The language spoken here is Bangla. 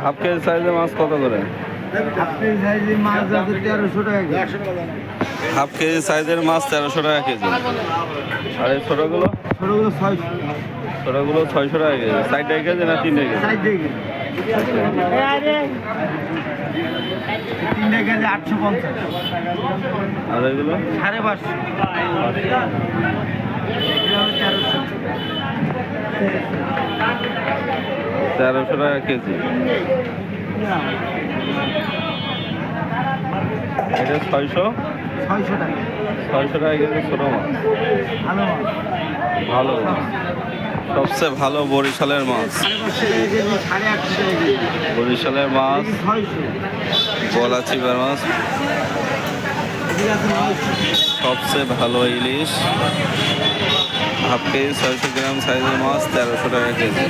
হাফ কেজি সাইজের মাছ কত করে? হাফ কেজি সাইজের মাছ 1300 টাকা কেজি। আর এই ছোটগুলো? ছোটগুলো 600 টাকা কেজি। 60 টাকা কেজি না 3 টাকা কেজি? 850। আর এগুলো 550। 1300 টাকা কেজি। এটা 600 টাকা। 600 টাকা কেজি ছোট মাছ। ভালো মাছ। ভালো মাছ। সবচেয়ে ভালো বরিশালের মাছ। 850 বরিশালের মাছ, গলা চিবার মাছ, সবচেয়ে ভালো ইলিশ। হাফ কেজি 600 গ্রাম সাইজের মাছ 1300 টাকা কেজি।